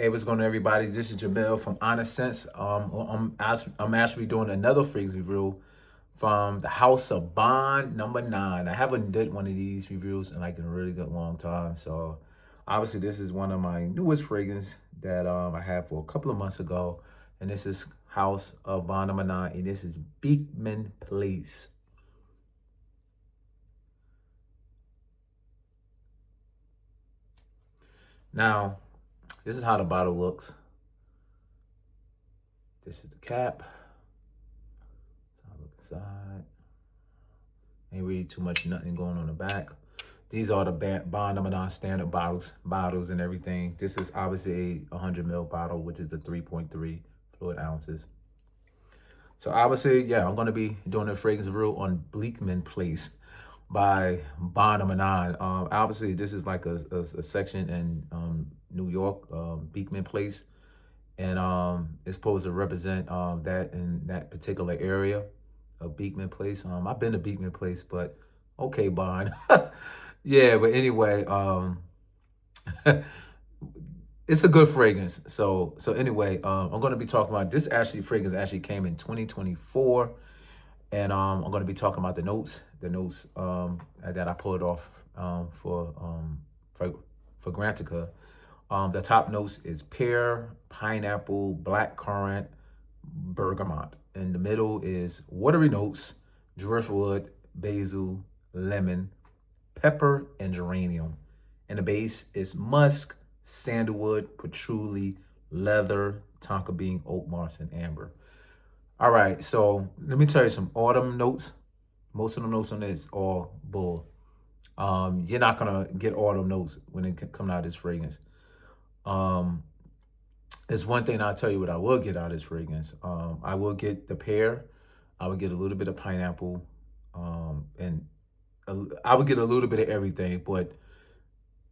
Hey, what's going on, everybody? This is Jamil from Honest Sense. I'm actually doing another fragrance review from the House of Bond Number 9. I haven't did one of these reviews in like a really good long time. So obviously this is one of my newest fragrances that I had for a couple of months ago. And this is House of Bond Number 9. And this is Beekman Place. Now, this is how the bottle looks. This is the cap. Let's have a look inside. Ain't really too much nothing going on the back. These are the Bond Number 9 standard bottles and everything. This is obviously a 100 ml bottle, which is the 3.3 fluid ounces. So obviously, yeah, I'm gonna be doing a fragrance review on Beekman Place by Bond Number 9. Obviously, this is like a section in New York, Beekman Place, and it's supposed to represent that in that particular area of Beekman Place. I've been to Beekman Place, but okay, Bond. Yeah, but anyway, it's a good fragrance. So anyway, I'm gonna be talking about this fragrance actually came in 2024, and I'm gonna be talking about the notes that I pulled off for Grantica. The top notes is pear, pineapple, black currant, bergamot. In the middle is watery notes, driftwood, basil, lemon, pepper, and geranium. And the base is musk, sandalwood, patchouli, leather, tonka bean, oak moss, and amber. All right, so let me tell you some autumn notes. Most of the notes on this are bull. You're not gonna get autumn notes when it come out of this fragrance. Um, it's one thing I'll tell you what I will get out of this fragrance. I will get the pear. I would get a little bit of pineapple, and I would get a little bit of everything. But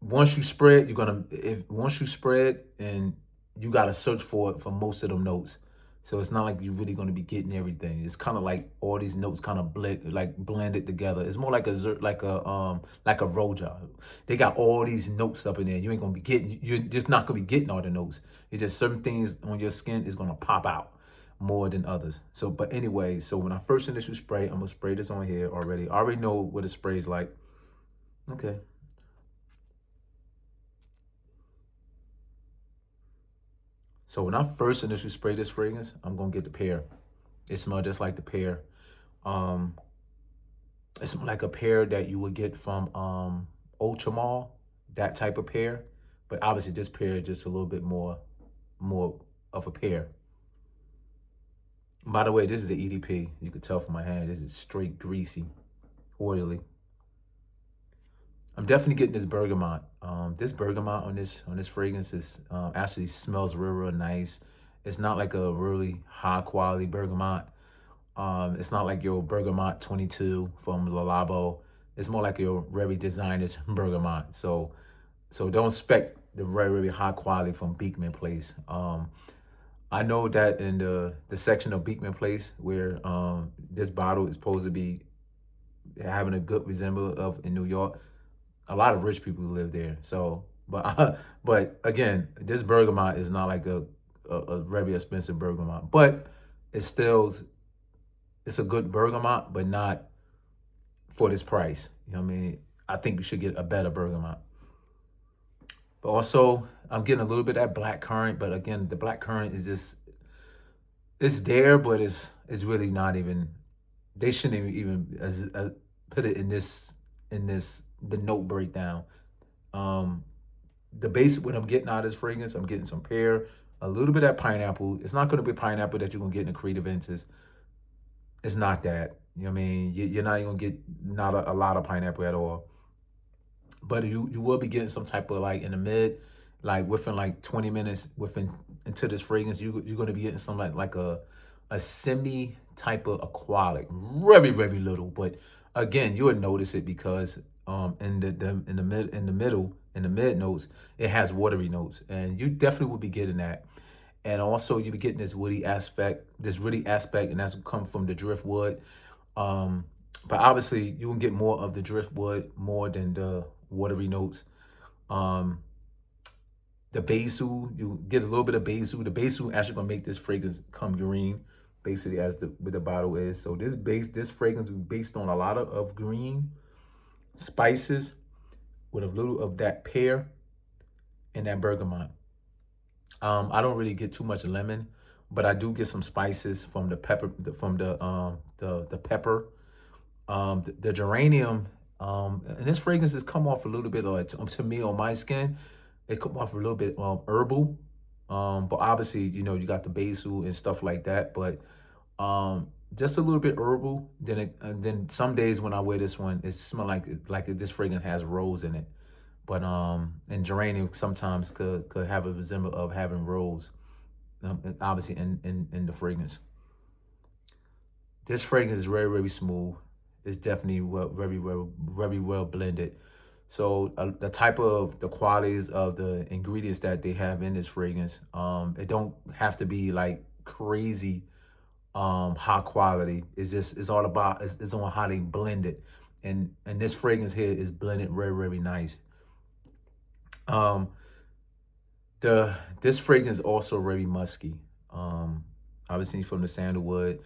once you spread, you're gonna if once you spread and you gotta search for it for most of them notes. So it's not like you're really gonna be getting everything. It's kind of like all these notes kind of blended together. It's more like like a roja. They got all these notes up in there. You ain't gonna be getting. You're just not gonna be getting all the notes. It's just certain things on your skin is gonna pop out more than others. So, but anyway, so when I first initially spray, I'm gonna spray this on here already. I already know what it sprays like. Okay. So when I first initially spray this fragrance, I'm gonna get the pear. It smells just like the pear. Um, it's like a pear that you would get from Ultramall, that type of pear. But obviously this pear is just a little bit more of a pear. By the way, this is the EDP. You could tell from my hand, this is straight greasy, oily. I'm definitely getting this bergamot. This bergamot on this fragrance is actually smells real nice. It's not like a really high quality bergamot. It's not like your bergamot 22 from Le Labo. It's more like your very designer's bergamot. So don't expect the very high quality from Beekman Place. I know that in the section of Beekman Place where this bottle is supposed to be having a good resemblance of in New York, a lot of rich people live there. So, but but again, this bergamot is not like a very expensive bergamot, but it's still it's a good bergamot, but not for this price. You know what I mean? I think you should get a better bergamot. But also, I'm getting a little bit of that black currant, but again, the black currant is just it's there, but it's really not even. They shouldn't even put it in this the note breakdown. Um, the base what I'm getting out of this fragrance, I'm getting some pear, a little bit of pineapple. It's not going to be pineapple that you're gonna get in the Creative Ventus. It's not that. You know what I mean? You're not even gonna get not a lot of pineapple at all. But you will be getting some type of like in the mid, like within like 20 minutes within into this fragrance, you're gonna be getting some like a semi type of aquatic, very little. But again, you would notice it because in the mid notes, it has watery notes, and you definitely will be getting that. And also you'll be getting this woody aspect, and that's come from the driftwood. Um, but obviously you can get more of the driftwood more than the watery notes. Um, The basil, you get a little bit of basil. The basil actually gonna make this fragrance come green, basically as the what the bottle is. So this fragrance is based on a lot of green spices with a little of that pear and that bergamot. I don't really get too much lemon, but I do get some spices from the pepper, from the pepper, the geranium, and this fragrance has come off a little bit like to me on my skin, it come off a little bit herbal, but obviously you got the basil and stuff like that, but just a little bit herbal. Then some days when I wear this one, it smell like this fragrance has rose in it. But and geranium sometimes could have a resemblance of having rose, obviously in the fragrance. This fragrance is very very smooth. It's definitely very well blended. So the type of the qualities of the ingredients that they have in this fragrance, it don't have to be like crazy high quality. It's all about it's on how they blend it, and this fragrance here is blended very very nice. Um, the This fragrance is also very musky. Obviously from the sandalwood.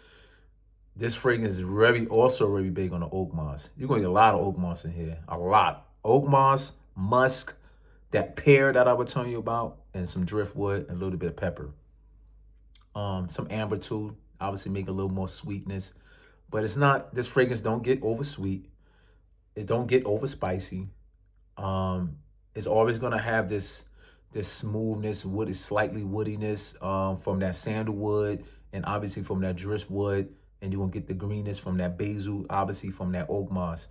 This fragrance is very also very big on the oak moss. You're gonna get a lot of oak moss in here. A lot. Oak moss, musk, that pear that I was telling you about, and some driftwood and a little bit of pepper. Some amber too, obviously make a little more sweetness. But it's not, this fragrance don't get over sweet. It don't get over spicy. Um, it's always gonna have this smoothness, woody, slightly woodiness from that sandalwood and obviously from that driftwood, and you're gonna get the greenness from that basil, obviously from that oak moss,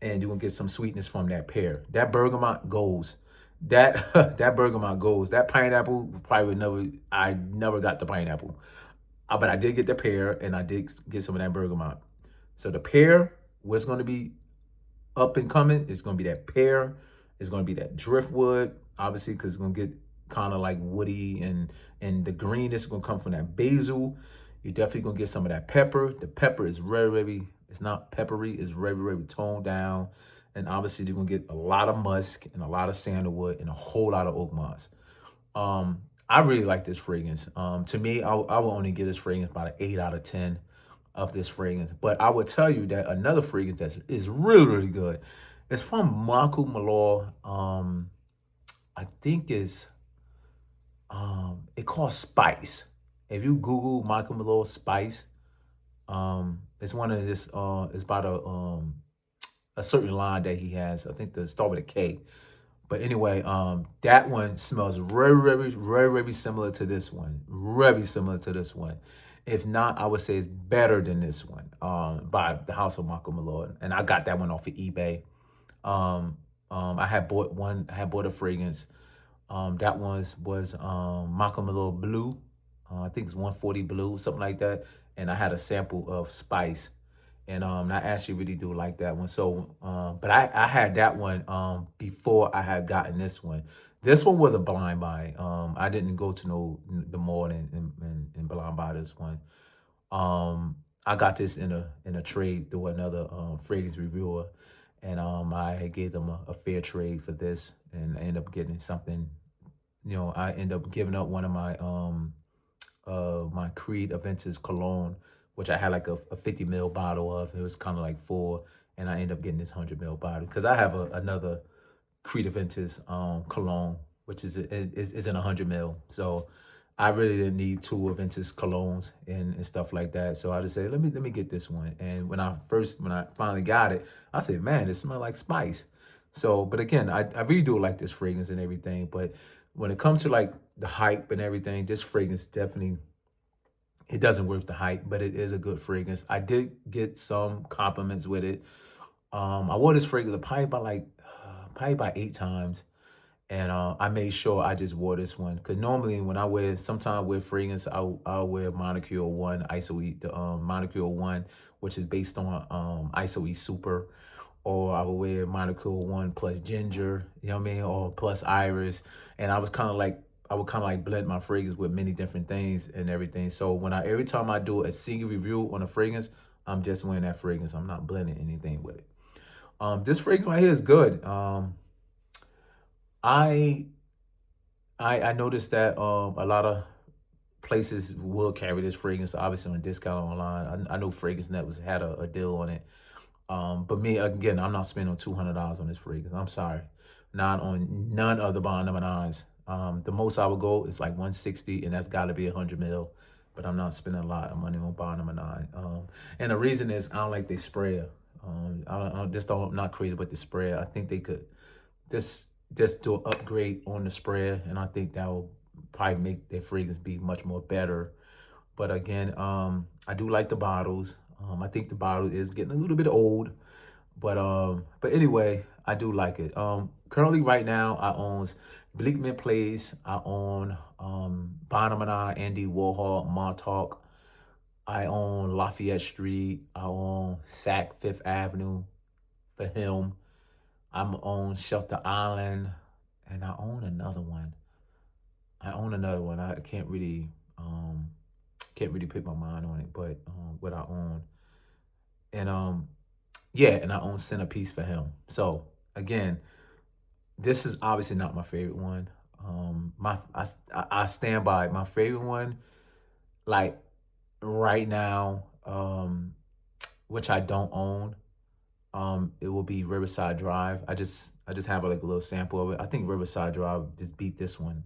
and you're gonna get some sweetness from that pear. That bergamot goes. That that bergamot goes. That pineapple probably would never. I never got the pineapple, but I did get the pear, and I did get some of that bergamot. So the pear was gonna be up and coming. It's gonna be that pear. It's gonna be that driftwood, obviously, because it's gonna get kind of like woody, and the green is gonna come from that basil. You're definitely gonna get some of that pepper. The pepper is very, very, it's not peppery, it's very, very toned down. And obviously you're gonna get a lot of musk and a lot of sandalwood and a whole lot of oak moss. I really like this fragrance. To me, I will only give this fragrance about an 8 out of 10 of this fragrance. But I would tell you that another fragrance that is really, really good. It's from Michael Malone. I think it calls Spice. If you Google Michael Malone Spice, it's one of this. It's about a certain line that he has. I think the start with a K. But anyway, that one smells very, very, very, very similar to this one. Very similar to this one. If not, I would say it's better than this one. By the House of Michael Malone, and I got that one off of eBay. I had bought one. I had bought a fragrance. That was Michael Malone Blue. I think it's 140 Blue, something like that. And I had a sample of Spice, and I actually really do like that one. So, but I had that one before I had gotten this one. This one was a blind buy. I didn't go to the mall and blind buy this one. I got this in a trade through another fragrance reviewer, and I gave them a fair trade for this, and I ended up getting something. I ended up giving up one of my Creed Aventus cologne, which I had like a 50 ml bottle of. It was kind of like full, and I ended up getting this 100 ml bottle because I have another Creed Aventus cologne, which is in 100 ml. So I really didn't need two Aventus colognes and stuff like that. So I just said, let me get this one. And when I finally got it, I said, man, it smells like spice. So, but again, I really do like this fragrance and everything. But when it comes to like the hype and everything, this fragrance definitely, it doesn't worth the hype, but it is a good fragrance. I did get some compliments with it. I wore this fragrance probably about 8 times, and I made sure I just wore this one because normally when sometimes I wear fragrance, I'll wear Molecule One ISO the Molecule One, which is based on ISO Super, or I would wear Molecule One plus ginger, you know what I mean, or plus iris, and I would kind of like blend my fragrance with many different things and everything. So every time I do a single review on a fragrance, I'm just wearing that fragrance. I'm not blending anything with it. This fragrance right here is good. I I noticed that a lot of places will carry this fragrance, obviously on discount online. I know Fragrance Net was had a deal on it. But me again, I'm not spending $200 on this fragrance. I'm sorry, not on none of the Bond number nines. The most I would go is like 160, and that's got to be 100 ml. But I'm not spending a lot of money on Bond number nine. And the reason is I don't like they sprayer. I'm not crazy about the sprayer. I think they could just do an upgrade on the sprayer, and I think that will probably make their fragrance be much more better. But again, I do like the bottles. I think the bottle is getting a little bit old, but anyway, I do like it. Currently right now I own Bleakman Place. I own Bonham and I, Andy Warhol, Montauk. I own Lafayette Street. I own Sac Fifth Avenue for him. I'm on Shelter Island, and I own another one. I can't really put my mind on it, but what I own. And yeah, and I own Centerpiece for him. So again, this is obviously not my favorite one. My I stand by my favorite one, like right now, which I don't own. It will be Riverside Drive. I just have like a little sample of it. I think Riverside Drive just beat this one.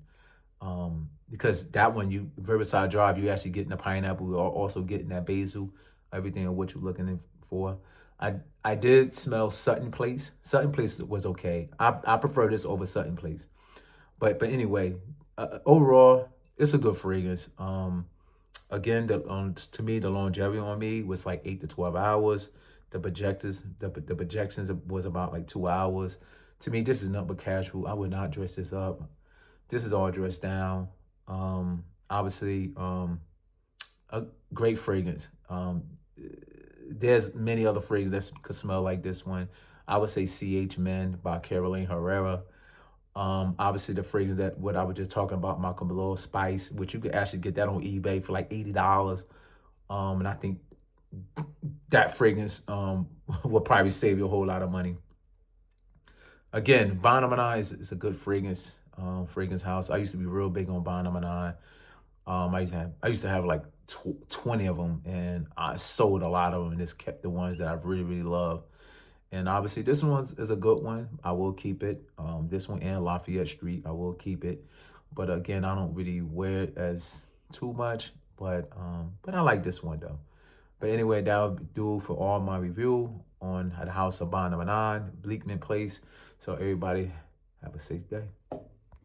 Because that one, you Riverside Drive, you actually getting the pineapple, you're also getting that basil, everything of what you're looking for. I did smell Sutton Place. Sutton Place was okay. I prefer this over Sutton Place. But anyway, overall, it's a good fragrance. Again, to me, the longevity on me was like 8 to 12 hours. The projections was about like 2 hours. To me, this is nothing but casual. I would not dress this up. This is all dressed down. Obviously, a great fragrance. There's many other fragrances that could smell like this one. I would say CH Men by Caroline Herrera. Obviously the fragrance that what I was just talking about, Malcolm Below Spice, which you could actually get that on eBay for like $80. And I think that fragrance will probably save you a whole lot of money. Again, Bonham and I is a good fragrance house. I used to be real big on Bonham and I. I used to have like 20 of them, and I sold a lot of them, and just kept the ones that I really love. And obviously, this one is a good one. I will keep it. This one and Lafayette Street, I will keep it. But again, I don't really wear it as too much. But I like this one though. But anyway, that'll do for all my review on the House of Bond number 9, Bleakman Place. So everybody have a safe day.